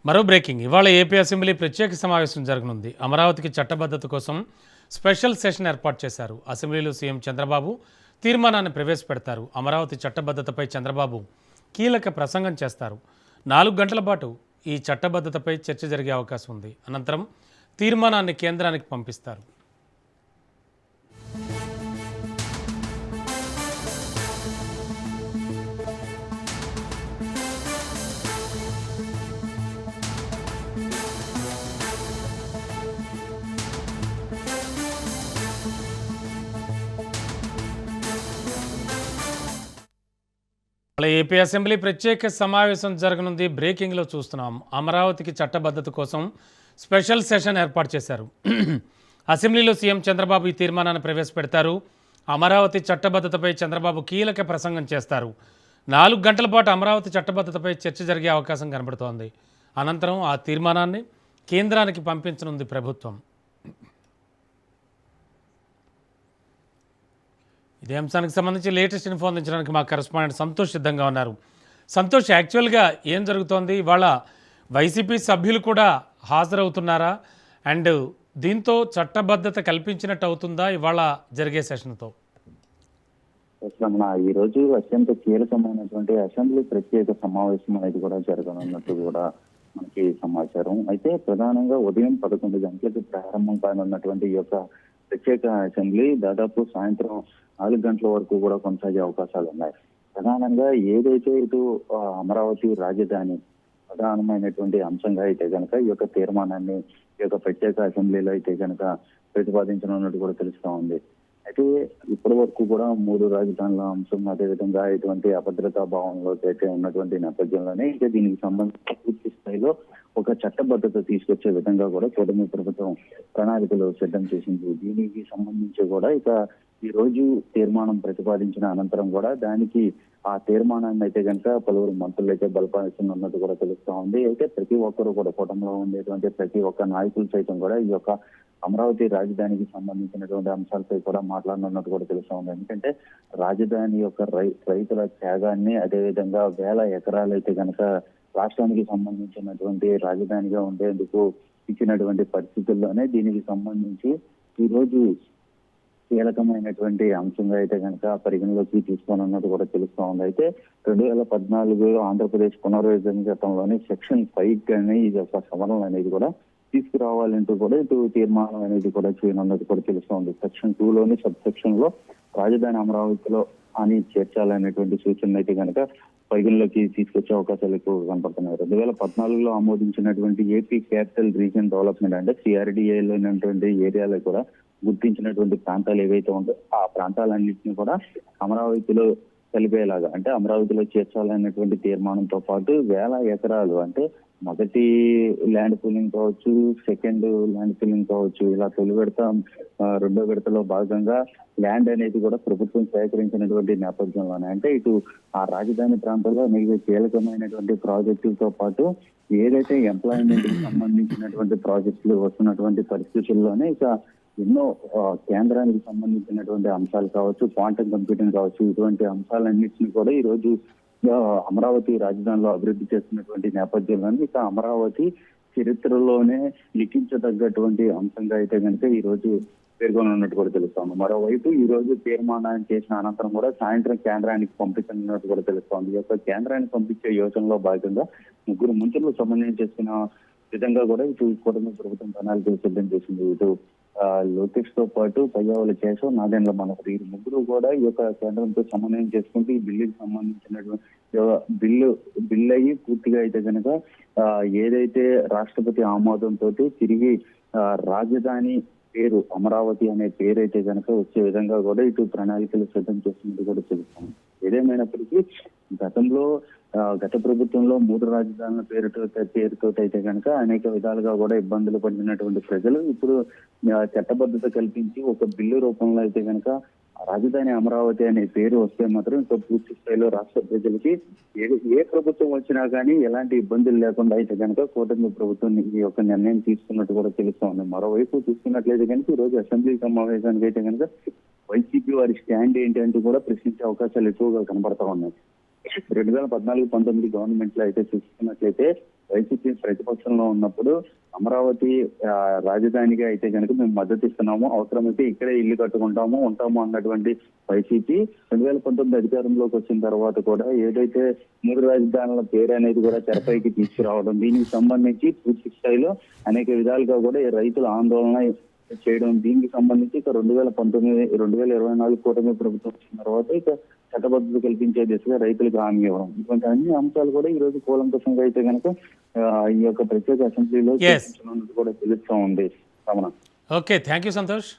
మరో బ్రేకింగ్ ఇవాళ AP assembly ప్రత్యేక సమావేశం జరగనుంది. అమరావతికి చట్టబద్ధత కోసం స్పెషల్ సెషన్ ఏర్పాటు చేశారు. అసెంబ్లీలో సీఎం చంద్రబాబు తీర్మానాన్ని ప్రవేశపెడతారు. అమరావతి చట్టబద్ధతపై చంద్రబాబు కీలక ప్రసంగం చేస్తారు. 4 గంటల పాటు ఈ చట్టబద్ధతపై చర్చ జరిగే అవకాశం ఉంది. అనంతరం తీర్మానాన్ని కేంద్రానికి పంపిస్తారు. అలా ఏపీ అసెంబ్లీ ప్రత్యేక సమావేశం జరగనుంది. బ్రేకింగ్లో చూస్తున్నాం. అమరావతికి చట్టబద్ధత కోసం స్పెషల్ సెషన్ ఏర్పాటు చేశారు. అసెంబ్లీలో సీఎం చంద్రబాబు ఈ తీర్మానాన్ని ప్రవేశపెడతారు. అమరావతి చట్టబద్ధతపై చంద్రబాబు కీలక ప్రసంగం చేస్తారు. 4 గంటల పాటు అమరావతి చట్టబద్ధతపై చర్చ జరిగే అవకాశం కనబడుతోంది. అనంతరం ఆ తీర్మానాన్ని కేంద్రానికి పంపించనుంది ప్రభుత్వం. ఇదే అంశానికి సంబంధించి లేటెస్ట్ ఇన్ఫో అందించడానికి మా కరెస్పాండెంట్ సంతోష్ సిద్ధంగా ఉన్నారు. సంతోష్, యాక్చువల్గా ఏం జరుగుతోంది? ఇవాళ వైసీపీ సభ్యులు కూడా హాజరవుతున్నారా? అండ్ దీంతో చట్టబద్ధత కల్పించినట్టు అవుతుందా ఇవాళ జరిగే సెషన్తో? ఈ రోజు అత్యంత కీలకమైనటువంటి అసెంబ్లీ ప్రత్యేక సమావేశం అనేది కూడా జరగనున్నట్టు కూడా మనకి సమాచారం. అయితే ప్రధానంగా ఉదయం 11 గంటలకు ప్రారంభం కానున్నటువంటి ఈ యొక్క ప్రత్యేక అసెంబ్లీ దాదాపు సాయంత్రం 4 గంటల వరకు కూడా కొనసాగే అవకాశాలు ఉన్నాయి. ప్రధానంగా ఏదైతే ఇటు అమరావతి రాజధాని ప్రధానమైనటువంటి అంశంగా అయితే కనుక ఈ యొక్క తీర్మానాన్ని ఈ యొక్క ప్రత్యేక అసెంబ్లీలో అయితే కనుక ప్రతిపాదించనున్నట్టు కూడా తెలుస్తా ఉంది. అయితే ఇప్పటి వరకు కూడా 3 రాజధానుల అంశం అదేవిధంగా ఇటువంటి అభద్రతా భావంలో అయితే ఉన్నటువంటి నేపథ్యంలోనే ఇక దీనికి సంబంధించి పూర్తి స్థాయిలో ఒక చట్టబద్ధత తీసుకొచ్చే విధంగా కూడా కూటమి ప్రభుత్వం ప్రణాళికలు సిద్ధం చేసింది. దీనికి సంబంధించి కూడా ఇక ఈ రోజు తీర్మానం ప్రతిపాదించిన అనంతరం కూడా దానికి ఆ తీర్మానాన్ని అయితే కనుక పలువురు మంత్రులు అయితే బలపరుస్తున్నట్టు కూడా తెలుస్తా ఉంది. అయితే ప్రతి ఒక్కరు కూడా కూటమిలో ఉండేటువంటి ప్రతి ఒక్క నాయకులు సైతం కూడా ఈ యొక్క అమరావతి రాజధానికి సంబంధించినటువంటి అంశాలపై కూడా మాట్లాడనున్నట్టు కూడా తెలుస్తా ఉంది. ఎందుకంటే రాజధాని యొక్క రైతుల త్యాగాన్ని అదేవిధంగా వేల ఎకరాలు అయితే కనుక రాష్ట్రానికి సంబంధించినటువంటి రాజధానిగా ఉండేందుకు ఇచ్చినటువంటి పరిస్థితుల్లోనే దీనికి సంబంధించి ఈ రోజు కీలకమైనటువంటి అంశంగా అయితే కనుక పరిగణలోకి తీసుకోనున్నట్టు కూడా తెలుస్తా ఉంది. అయితే 2014 ఆంధ్రప్రదేశ్ పునర్విభజన చట్టంలోని సెక్షన్ 5 కానీ ఈ యొక్క సవరణలు అనేది కూడా తీసుకురావాలంటూ కూడా ఇటు తీర్మానం అనేది కూడా చేయనున్నట్టు కూడా తెలుస్తా ఉంది. సెక్షన్ 2లోని సబ్ సెక్షన్ లో రాజధాని అమరావతిలో అని చేర్చాలనేటువంటి సూచనలు అయితే కనుక పరిగణలోకి తీసుకొచ్చే అవకాశాలు ఎక్కువ కనపడుతున్నాయి. 2014లో ఆమోదించినటువంటి ఏపీ క్యాపిటల్ రీజియన్ డెవలప్మెంట్ అంటే సిఆర్డిఏలో ఉన్నటువంటి ఏరియాలో కూడా గుర్తించినటువంటి ప్రాంతాలు ఏవైతే ఉంటాయో ఆ ప్రాంతాలన్నింటినీ కూడా అమరావతిలో కలిపేలాగా అంటే అమరావతిలో చేర్చాలనేటువంటి తీర్మానంతో పాటు వేల ఎకరాలు అంటే మొదటి ల్యాండ్ పూలింగ్ కావచ్చు, సెకండ్ ల్యాండ్ పూలింగ్ కావచ్చు, ఇలా తొలి విడత రెండో విడతలో భాగంగా ల్యాండ్ అనేది కూడా ప్రభుత్వం సేకరించినటువంటి నేపథ్యంలోనే అంటే ఇటు ఆ రాజధాని ప్రాంతంలో మిగిలిన కీలకమైనటువంటి ప్రాజెక్టులతో పాటు ఏదైతే ఎంప్లాయ్మెంట్ కి సంబంధించినటువంటి ప్రాజెక్టులు వస్తున్నటువంటి పరిస్థితుల్లోనే ఇక ఎన్నో కేంద్రానికి సంబంధించినటువంటి అంశాలు కావచ్చు, క్వాంటమ్ కంప్యూటింగ్ కావచ్చు, ఇటువంటి అంశాలన్నింటినీ కూడా ఈ రోజు అమరావతి రాజధానిలో అభివృద్ధి చేస్తున్నటువంటి నేపథ్యంలోనే ఇక అమరావతి చరిత్రలోనే లిఖించదగ్గటువంటి అంశంగా అయితే కనుక ఈ రోజు పేర్కొనున్నట్టు కూడా తెలుస్తోంది. మరోవైపు ఈ రోజు తీర్మానాన్ని చేసిన అనంతరం కూడా సాయంత్రం కేంద్రానికి పంపించనున్నట్టు కూడా తెలుస్తోంది. ఈ యొక్క కేంద్రానికి పంపించే యోచనలో భాగంగా 3 మంత్రులు సమన్వయం చేసుకున్న విధంగా కూడా ఇటు కూటమి ప్రభుత్వం ప్రణాళికలు సిద్ధం చేసింది. ఇటు లోకేష్ తో పాటు పయ్యావుల కేశవ్, నాదెండ్ల మనోహర్ ఈ ముగ్గురు కూడా ఈ యొక్క కేంద్రంతో సమన్వయం చేసుకుంటూ ఈ బిల్లుకి సంబంధించినటువంటి బిల్లు అయ్యి పూర్తిగా అయితే కనుక ఏదైతే రాష్ట్రపతి ఆమోదంతో తిరిగి రాజధాని పేరు అమరావతి అనే పేరు అయితే కనుక వచ్చే విధంగా కూడా ఇటు ప్రణాళికలు సిద్ధం చేస్తున్నట్టు కూడా తెలుస్తాం. ఏదేమైనప్పటికీ గతంలో గత ప్రభుత్వంలో 3 రాజధానుల పేరుతో అయితే కనుక అనేక విధాలుగా కూడా ఇబ్బందులు పడినటువంటి ప్రజలు ఇప్పుడు చట్టబద్ధత కల్పించి ఒక బిల్లు రూపంలో అయితే కనుక రాజధాని అమరావతి అనే పేరు వస్తే మాత్రం ఇంకా పూర్తి స్థాయిలో రాష్ట్ర ప్రజలకి ఏ ప్రభుత్వం వచ్చినా కానీ ఎలాంటి ఇబ్బందులు లేకుండా అయితే కనుక కూటమి ప్రభుత్వం ఈ యొక్క నిర్ణయం తీసుకున్నట్టు కూడా తెలుస్తా ఉంది. మరోవైపు చూసుకున్నట్లయితే కనుక ఈ రోజు అసెంబ్లీ సమావేశానికి అయితే కనుక వైసీపీ వారి స్టాండ్ ఏంటి అంటూ కూడా ప్రశ్నించే అవకాశాలు ఎక్కువగా కనబడతా ఉన్నాయి. 2014-19 గవర్నమెంట్ లో అయితే చూసుకున్నట్లయితే వైసీపీ ప్రతిపక్షంలో ఉన్నప్పుడు అమరావతి రాజధానిగా అయితే కనుక మేము మద్దతు ఇస్తున్నాము, అవసరమైతే ఇక్కడే ఇల్లు కట్టుకుంటాము ఉంటాము అన్నటువంటి వైసీపీ 2019 అధికారంలోకి వచ్చిన తర్వాత కూడా ఏదైతే 3 రాజధానుల పేరు అనేది కూడా తెరపైకి తీసుకురావడం, దీనికి సంబంధించి పూర్తి స్థాయిలో అనేక విధాలుగా కూడా ఈ రైతుల ఆందోళన చేయడం, దీనికి సంబంధించి ఇక 2024 కూటమి ప్రభుత్వం వచ్చిన తర్వాత ఇక చట్టబద్ధత కల్పించే దిశగా రైతులకు హామీ ఇవ్వడం, ఇటువంటి అన్ని అంశాలు కూడా ఈ రోజు కూలంకషంగా అయితే కనుక ఈ యొక్క ప్రత్యేక అసెంబ్లీలో Yes. చర్చించనున్నట్టు కూడా తెలుస్తూ ఉంది. Ramana. Okay, thank you Santosh.